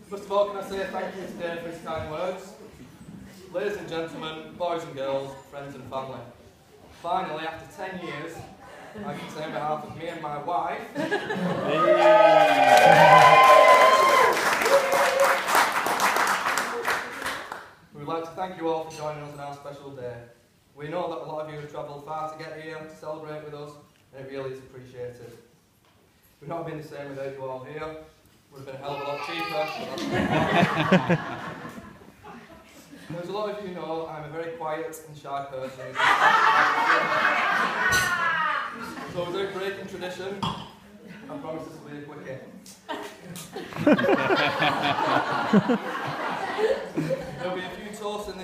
First of all, can I say thank you today for his kind words? Ladies and gentlemen, boys and girls, friends and family. Finally, after 10 years, I can say on behalf of me and my wife, we would like to thank you all for joining us on our special day. We know that a lot of you have travelled far to get here to celebrate with us, and it really is appreciated. It would not have been the same without you all here. It would have been a hell of a lot cheaper. As a lot of you know, I'm a very quiet and shy person. So without breaking tradition, I promise this will be a quick hit. There will be a few toasts in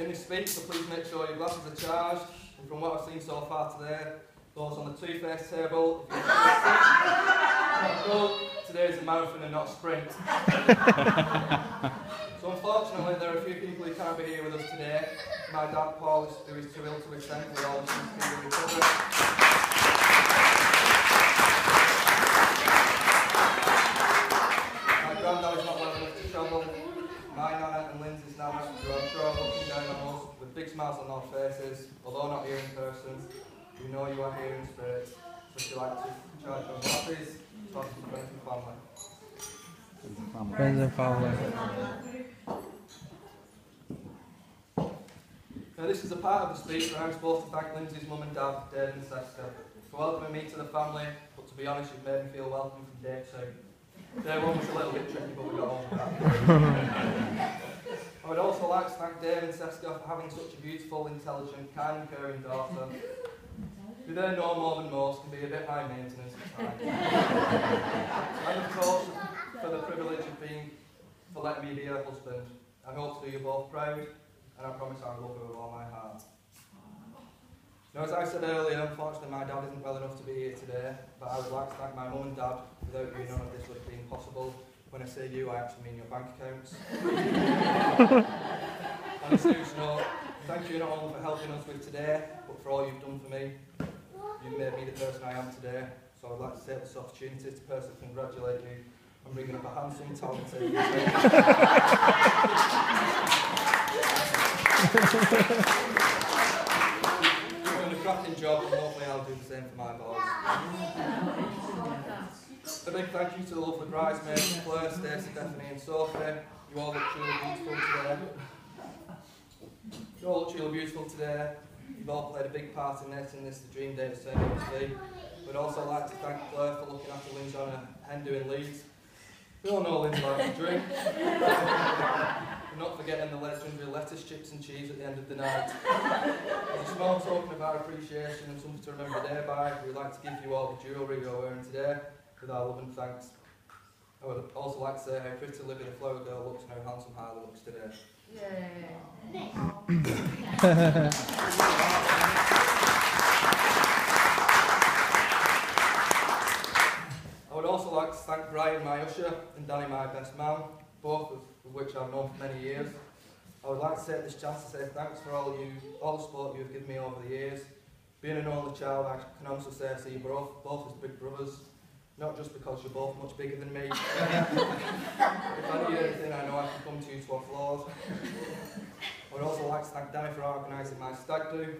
this speech, so please make sure your glasses are charged. And from what I've seen so far today, those on the two-faced table, today is a marathon and not a sprint. So unfortunately, there are a few people who can't be here with us today. My dad, Paul, who is too ill to attend, with all the things to recover. My granddad is not well enough to travel. My nana and Linzi's nana, who I'm sure are looking down on us with big smiles on their faces, although not here in person. We know you are here in spirit. So if you like to charge your glasses, talk to friends and family. Friends and family. Now this is a part of the speech where I'm supposed to thank Linzi's mum and dad, Dave and Seska, for welcoming me to the family, but to be honest, you've made me feel welcome from day two. Day one was a little bit tricky, but we got on with that. I would also like to thank Dave and Seska for having such a beautiful, intelligent, kind and caring daughter, who they know more than most can be a bit high maintenance at times. And of course, for the privilege for letting me be her husband. I hope to do you both proud, and I promise I will love her with all my heart. Now, as I said earlier, unfortunately my dad isn't well enough to be here today, but I would like to thank my mum and dad. Without you, none of this would have been possible. When I say you, I actually mean your bank accounts. On a serious note, thank you not only for helping us with today, but for all you've done for me. You've made me the person I am today, so I'd like to take this opportunity to personally congratulate you on bringing up a handsome, talented You're doing a cracking job, and hopefully I'll do the same for my boys. A big thank you to the lovely bridesmaids, Claire, Stacey, Stephanie and Sophie. You all look truly beautiful today. You all look truly beautiful today. You've all played a big part in making this the dream day it's turned out to be. We'd also like to thank Claire for looking after Linzi on a hen do in Leeds. We all know Linzi likes to drink. And not forgetting the legendary lettuce, chips and cheese at the end of the night. As a small token of our appreciation and something to remember the day by, we'd like to give you all the jewellery you're wearing today with our love and thanks. I would also like to say how pretty Libby the flower girl looks and how handsome Harley looks today. I would also like to thank Brian, my usher, and Danny, my best man, both of which I've known for many years. I would like to take this chance to say thanks for all the support you have given me over the years. Being an only child, I can also say I see you both as big brothers, not just because you're both much bigger than me. If I need anything, I know I can come to you to offload. I would also like to thank Danny for organising my stag do.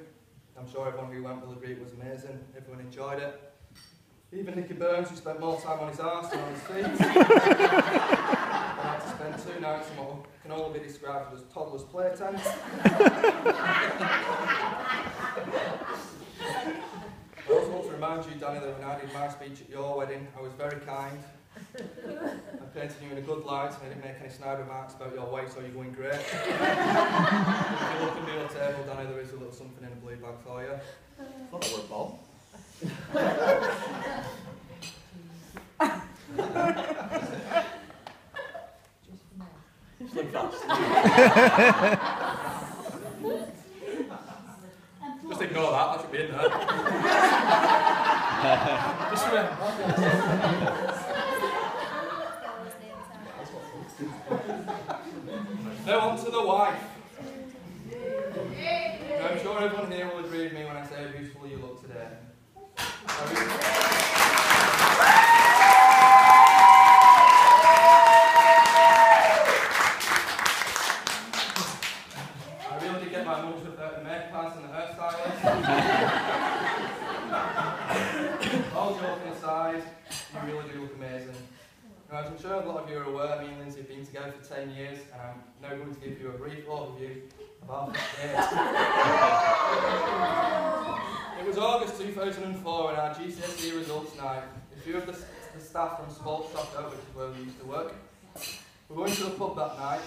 I'm sure everyone who went will agree it was amazing. Everyone enjoyed it. Even Nicky Burns, who spent more time on his arse than on his feet. I had to spend 2 nights in what can only be described as toddler's playtent. I also want to remind you, Danny, that when I did my speech at your wedding, I was very kind. I painted you in a good light and I didn't make any snide remarks about your weight or you going great. If you look under your table, Danny, there is a little something in a blue bag for you. I thought that were Bob. Slim fast. Just ignore that should be in there. Just now on to the wife. Now, I'm sure everyone here will agree with me when I say how beautiful you look today. amazing. Now, as I'm sure a lot of you are aware, me and Lindsay have been together for 10 years, and I'm now going to give you a brief overview of our first date. It was August 2004 and our GCSE results night. A few of the staff from Sports Soccer, which is where we used to work, were going to the pub that night.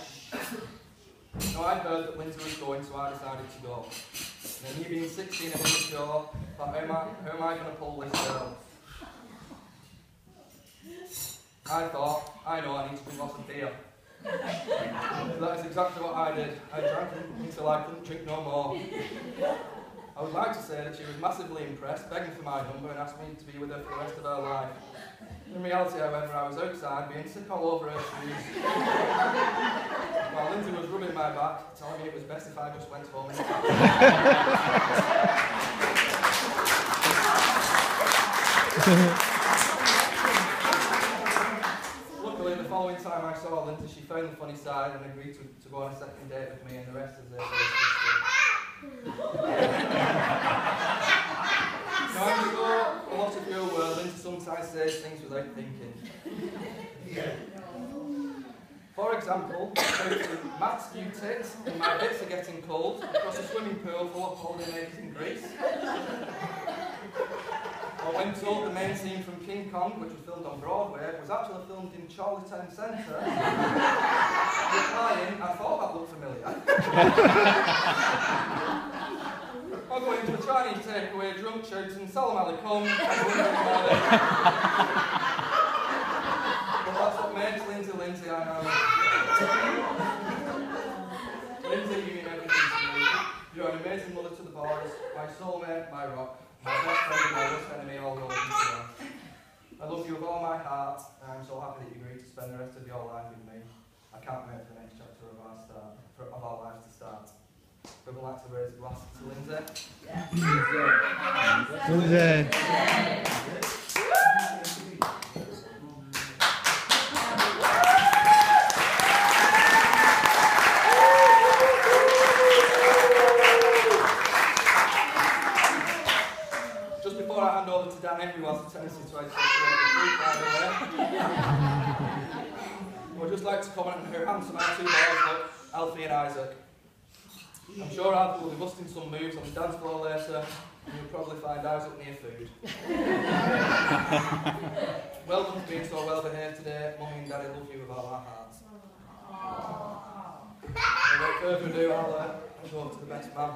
Now, I heard that Linzi was going, so I decided to go. And then, me being 16 and immature, thought, who am I going to pull this girl? I thought, I know, I need to drink lots of beer. So that is exactly what I did. I drank until I couldn't drink no more. I would like to say that she was massively impressed, begging for my number and asked me to be with her for the rest of her life. In reality, however, I was outside being sick all over her shoes. While Linzi was rubbing my back, telling me it was best if I just went home and Luckily, the following time I saw Linzi, she found the funny side and agreed to go on a second date with me, and the rest is history. Now, I'm sure a lot of you are aware, Linzi sometimes says things without thinking. For example, Matt's new tits and my bits are getting cold across a swimming pool full of pollinators in Greece. Or when told the main scene from King Kong, which was filmed on Broadway, was actually filmed in Charlottetown Centre, replying, I thought that looked familiar. Or going to a Chinese takeaway, drunk, shouting, Salam alaikum, but that's what makes Linzi, I know. Linzi, you mean everything to me. You're an amazing mother to the boys, my soulmate, my rock, my best friend and my worst enemy all rolled into one. I love you with all my heart, and I'm so happy that you agreed to spend the rest of your life with me. I can't wait for the next chapter of our lives to start. We would like to raise a glass to Linzi. Linzi. Just before I hand over to Danny, who has a tendency to isolate by the way, I would just like to comment on how handsome our two boys look, Alfie and Isaac. I'm sure Alfie will be busting some moves on the dance floor later, and you'll probably find Isaac near food. Well done for being so well behaved today. Mummy and Daddy love you with all our hearts. Without further ado, I'll go over to the best man.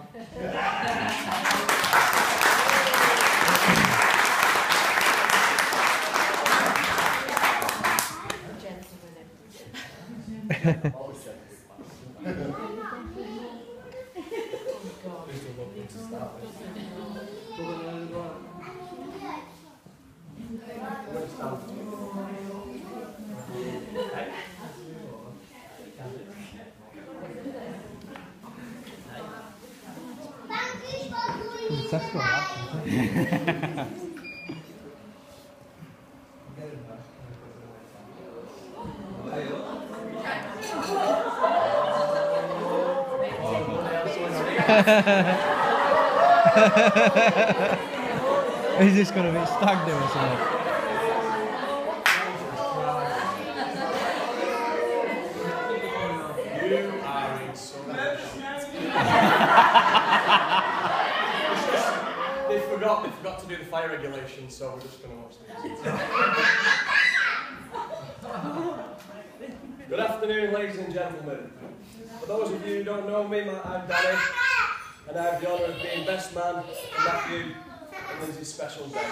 That's what He's just going to be stuck there or something. You are in so much They forgot to do the fire regulation, so we're just going to watch these. Good afternoon, ladies and gentlemen. For those of you who don't know me, I'm Danny, and I have the honour of being best man and nephew on Linzi's special day.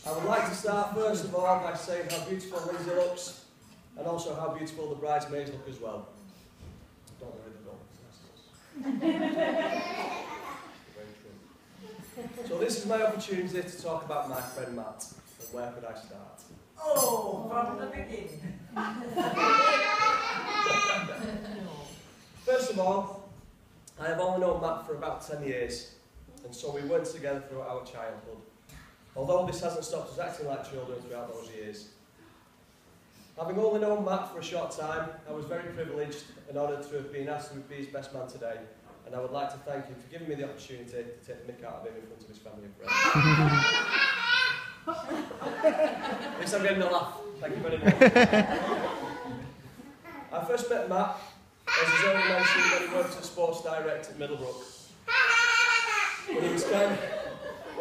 I would like to start first of all by saying how beautiful Linzi looks, and also how beautiful the bridesmaids look as well. Don't worry, they don't. Very true. So this is my opportunity to talk about my friend Matt, and where could I start? Oh, from the beginning. First of all, I have only known Matt for about 10 years, and so we weren't together throughout our childhood. Although this hasn't stopped us acting like children throughout those years. Having only known Matt for a short time, I was very privileged and honoured to have been asked to be his best man today, and I would like to thank him for giving me the opportunity to take the mick out of him in front of his family and friends. At least I'm getting a laugh. Thank you very much. I first met Matt, as he's already mentioned, when he worked at Sports Direct at Middlebrook. When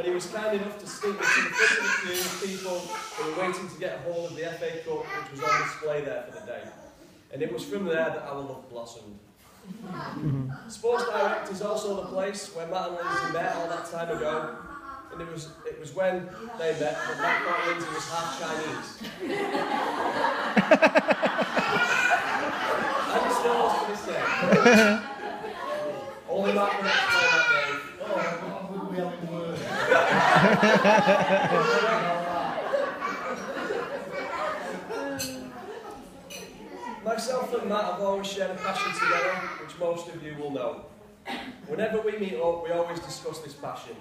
he was kind enough to sneak me to the front of the queue of people who were waiting to get a hold of the FA Cup, which was on display there for the day. And it was from there that our love blossomed. Sports Direct is also the place where Matt and Linzi met all that time ago. And it was when they met that Matt thought Linzi was half Chinese. And he still was to this day. Only Matt can explain that day. Myself and Matt have always shared a passion together, which most of you will know. Whenever we meet up, we always discuss this passion.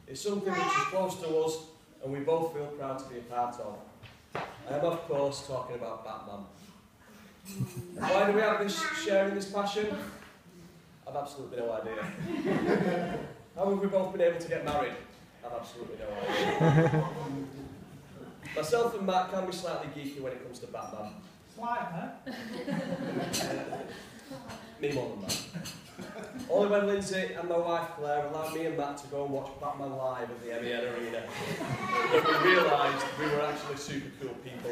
It's something which is close to us, and we both feel proud to be a part of. I am, of course, talking about Batman. Why do we have this sharing this passion? I've absolutely no idea. How have we both been able to get married? I've absolutely no idea. Myself and Matt can be slightly geeky when it comes to Batman. Me more than that. Only when Linzi and my wife Claire allowed me and Matt to go and watch Batman live at the MEN Arena that we realised we were actually super cool people.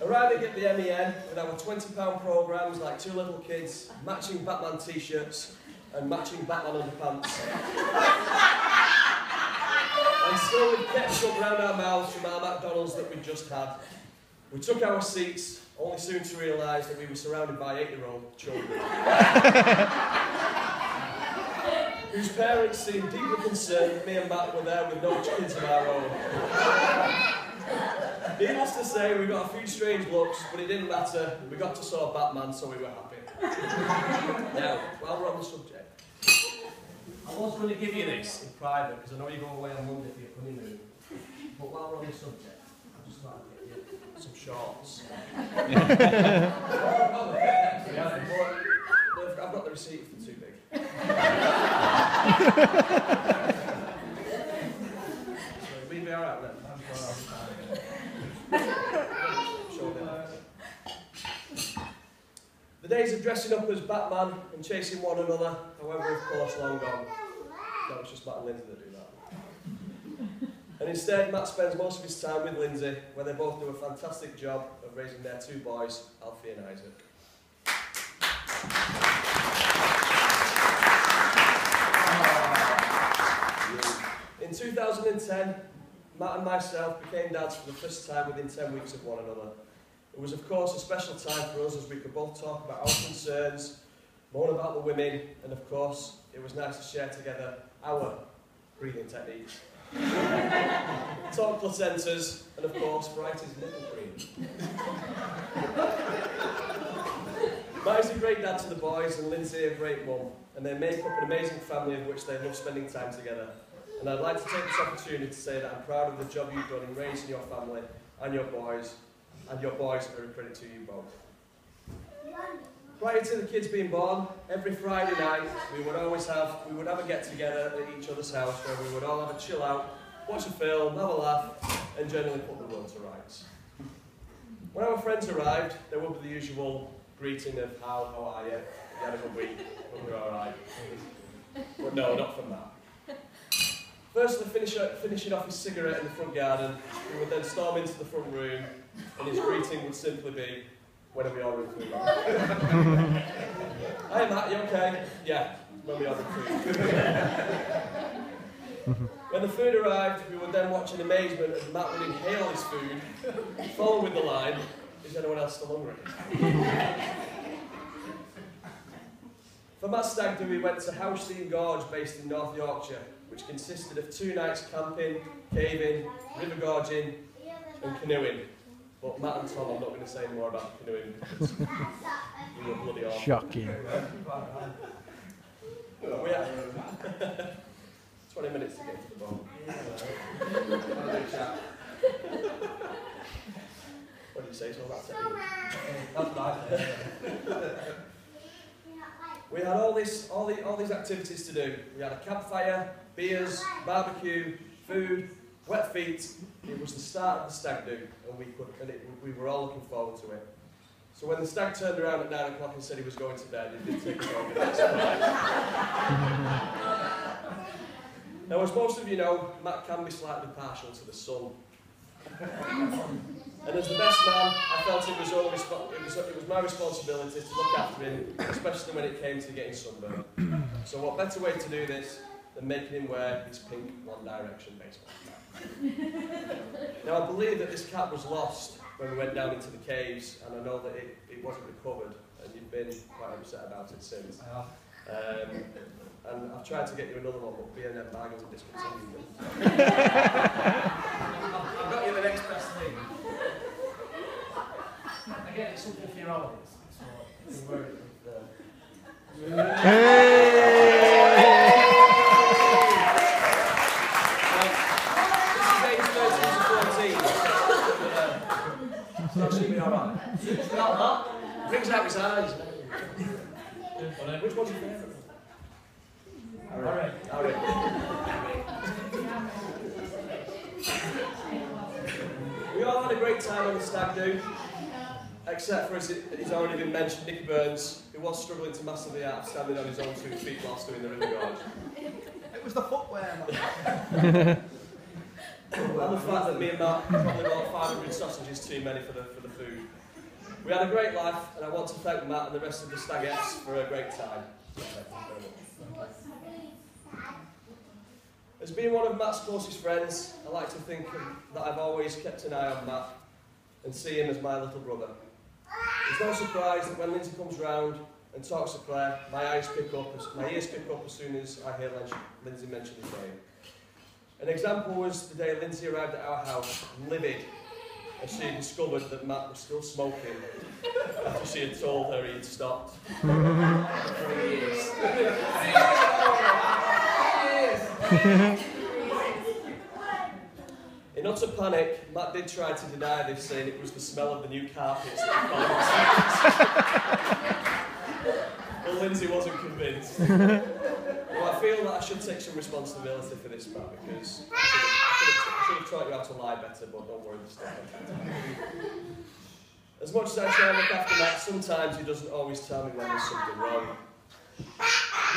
Arriving at the MEN with our £20 programmes like Two Little Kids, matching Batman t-shirts and matching Batman underpants. And still with ketchup round our mouths from our McDonald's that we'd just had. We took our seats, only soon to realise that we were surrounded by 8-year-old children. Whose parents seemed deeply concerned that me and Matt were there with no kids of our own. Needless to say, we got a few strange looks, but it didn't matter. We got to saw Batman, so we were happy. Now, while we're on the subject, I was going to give you this in private, because I know you go away on Monday for your honeymoon. But while we're on the subject, I just thought I'd get you some shorts. I've got the receipt if they're too big. So we'd be alright then. The days of dressing up as Batman and chasing one another, however, of course, long gone. No, it's just Matt and Linzi that do that. And instead, Matt spends most of his time with Linzi, where they both do a fantastic job of raising their two boys, Alfie and Isaac. In 2010, Matt and myself became dads for the first time within 10 weeks of one another. It was, of course, a special time for us as we could both talk about our concerns, moan about the women, and, of course, it was nice to share together our breathing techniques. Talk placentas, and, of course, Brighty's nipple cream. Matt is a great dad to the boys, and Linzi a great mum, and they make up an amazing family of which they love spending time together. And I'd like to take this opportunity to say that I'm proud of the job you've done in raising your family and your boys are a credit to you both. Prior to the kids being born, every Friday night we would have a get together at each other's house where we would all have a chill out, watch a film, have a laugh, and generally put the world to rights. When our friends arrived, there would be the usual greeting of how are you? You had a good week, we're alright. But no, not from that. Firstly, finishing off his cigarette in the front garden, we would then storm into the front room, and his greeting would simply be, when are we ordering food? Hey Matt, you okay? Yeah, when we ordering food. When the food arrived, we would then watch in amazement as Matt would inhale his food, followed with the line, is anyone else still hungry? For Matt's stag do, we went to Housestein Gorge based in North Yorkshire, which consisted of 2 nights camping, caving, river gorging and canoeing. But Matt and Tom, I'm not going to say any more about canoeing because we were bloody awful. Shocking. We had 20 minutes to get to the boat. What did you say? So that's it. We had all these activities to do. We had a campfire, beers, barbecue, food, wet feet. It was the start of the stag do, and we were all looking forward to it. So when the stag turned around at 9 o'clock and said he was going to bed, it did take us all by surprise. Now, as most of you know, Matt can be slightly partial to the sun. And as the best man, I felt it was my responsibility to look after him, especially when it came to getting sunburned. So what better way to do this than making him wear his pink One Direction baseball cap. Now, I believe that this cap was lost when we went down into the caves, and I know that it wasn't recovered, and you've been quite upset about it since. And I've tried to get you another one, but B&M Bargains are discontinued them. I've got you the next best thing. Again, it's something for your holidays, so you can wear it with So that should be alright. Brings out his eyes. Which one's your favourite? Alright. We all had a great time on the stag do, except for, as it's already been mentioned, Nicky Burns, who was struggling to master the art of standing on his own 2 feet whilst doing the river gorge. It was the footwear, man. And the fact that me and Matt probably bought 500 sausages too many for the food. We had a great laugh, and I want to thank Matt and the rest of the stagettes for a great time. As being one of Matt's closest friends, I like to think that I've always kept an eye on Matt and see him as my little brother. It's no surprise that when Linzi comes round and talks to Claire, my ears pick up as soon as I hear Linzi mention his name. An example was the day Linzi arrived at our house, livid, as she discovered that Matt was still smoking after she had told her he had stopped. For years. In utter panic, Matt did try to deny this, saying it was the smell of the new carpets that but Linzi wasn't convinced. Well, I feel that I should take some responsibility for this, Matt, because I should have taught you how to lie better, but don't worry, this time. As much as I try and look after Matt, sometimes he doesn't always tell me when there's something wrong.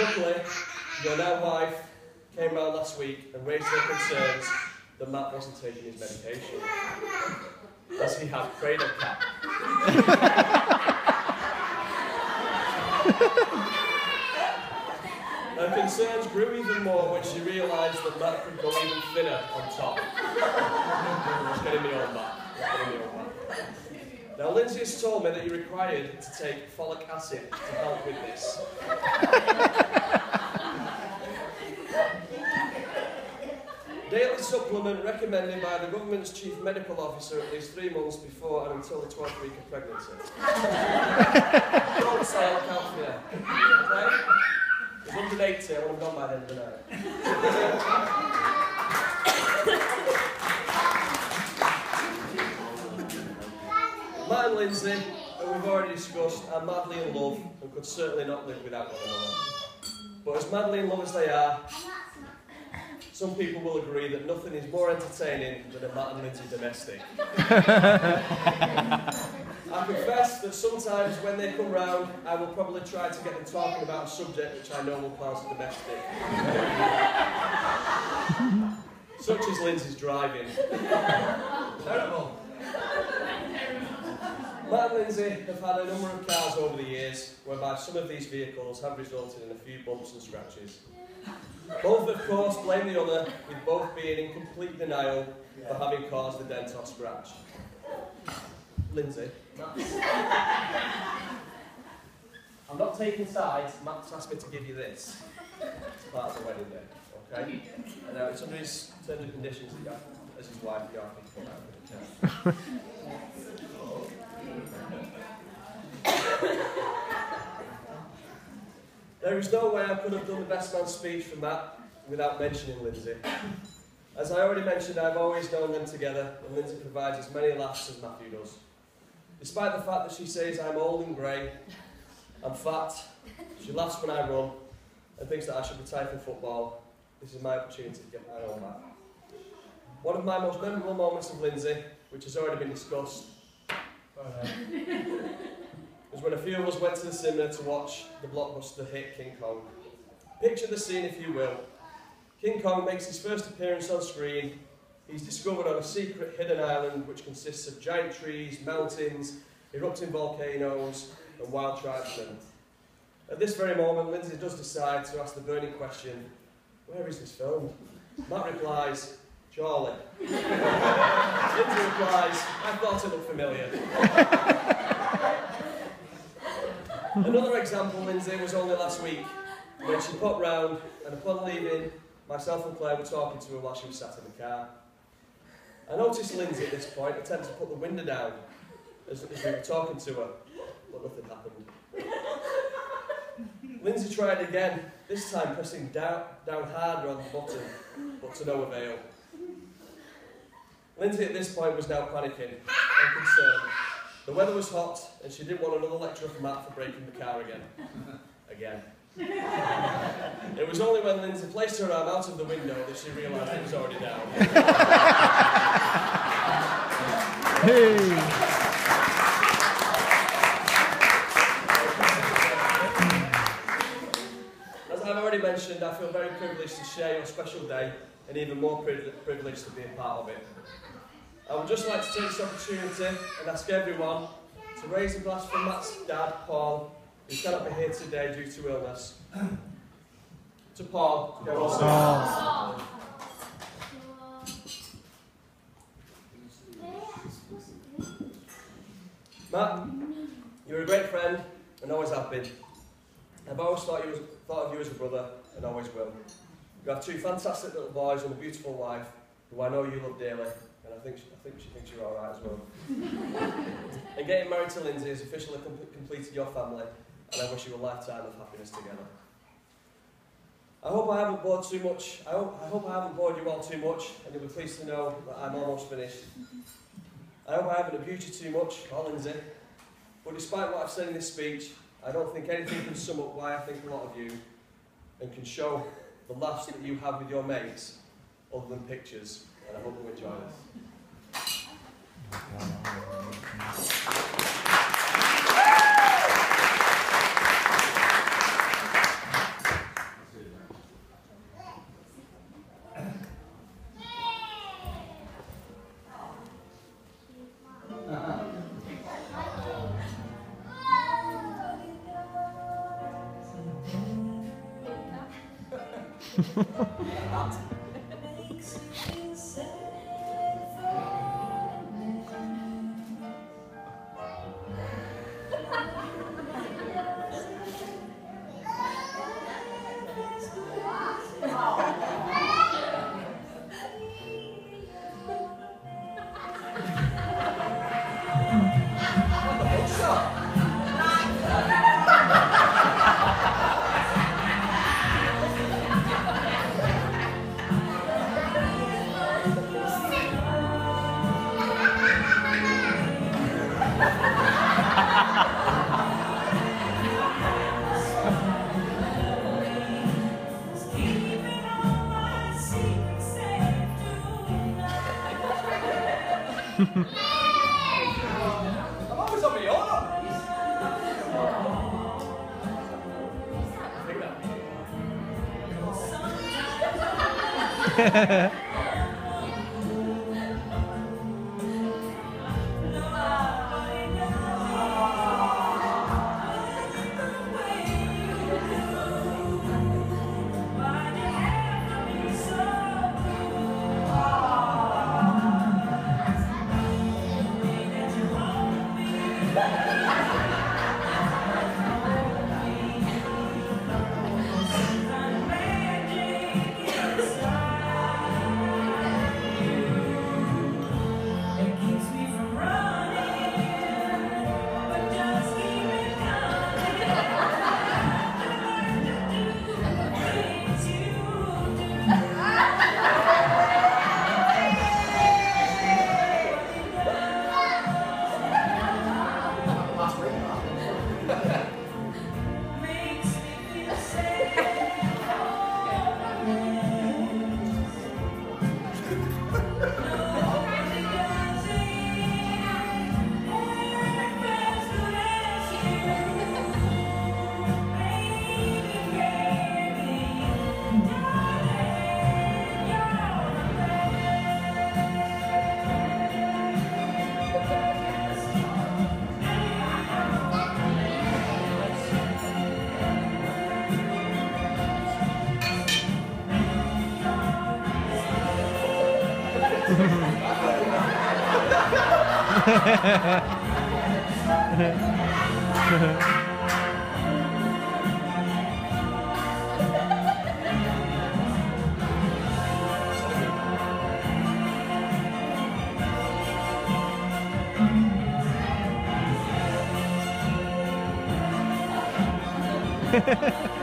Luckily, your now wife came round last week and raised her concerns that Matt wasn't taking his medication, as he had cradle cap. Her concerns grew even more when she realised that Matt could go even thinner on top. Just getting me on back. Now, Linzi has told me that you're required to take folic acid to help with this. Daily supplement recommended by the government's chief medical officer at least 3 months before and until the 12th week of pregnancy. Don't say I'll count for you. Okay? It's 180, I want to gone by the end of the night. Matt and Linzi, who we've already discussed, are madly in love and could certainly not live without one another. But as madly in love as they are, some people will agree that nothing is more entertaining than a Matt and Linzi domestic. I confess that sometimes when they come round, I will probably try to get them talking about a subject which I know will cause a domestic. Such as Linzi's driving. Terrible. Matt and Linzi have had a number of cars over the years, whereby some of these vehicles have resulted in a few bumps and scratches. Both, of course, blame the other, with both being in complete denial for having caused the dent or scratch. Linzi? I'm not taking sides. Matt's asked me to give you this. It's part of the wedding day, okay? And now it's under his terms and conditions that you have, as his wife, you have to come out with the There is no way I could have done the best man's speech for Matt without mentioning Linzi. As I already mentioned, I've always known them together, and Linzi provides as many laughs as Matthew does. Despite the fact that she says I'm old and grey, I'm fat, she laughs when I run, and thinks that I should retire from football. This is my opportunity to get my own back. One of my most memorable moments of Linzi, which has already been discussed, was when a few of us went to the cinema to watch the blockbuster hit King Kong. Picture the scene if you will. King Kong makes his first appearance on screen. He's discovered on a secret hidden island which consists of giant trees, mountains, erupting volcanoes and wild tribesmen. At this very moment, Linzi does decide to ask the burning question, where is this filmed? Matt replies, Charlie. Linzi replies, I thought it looked familiar. Another example, Linzi, was only last week, when she popped round, and upon leaving, myself and Claire were talking to her while she was sat in the car. I noticed Linzi at this point attempt to put the window down as we were talking to her, but nothing happened. Linzi tried again, this time pressing down harder on the button, but to no avail. Linzi at this point was now panicking and concerned. The weather was hot, and she didn't want another lecture from Matt for breaking the car again. It was only when Linzi placed her arm out of the window that she realised it was already down. Hey! As I've already mentioned, I feel very privileged to share your special day, and even more privileged to be a part of it. I would just like to take this opportunity and ask everyone to raise a glass for Matt's dad, Paul, who cannot be here today due to illness. To Paul. Matt, you're a great friend and always have been. I've always thought of you as a brother and always will. You have two fantastic little boys and a beautiful wife who I know you love dearly, and I think she thinks you're alright as well. And getting married to Linzi has officially completed your family, and I wish you a lifetime of happiness together. I hope I haven't bored too much. I hope I haven't bored you all too much, and you'll be pleased to know that I'm almost finished. I hope I haven't abused you too much, or Linzi, but despite what I've said in this speech, I don't think anything can sum up why I think a lot of you, and can show the laughs that you have with your mates, other than pictures, and I hope you enjoy this. I'm always on my own. Ha ha ha.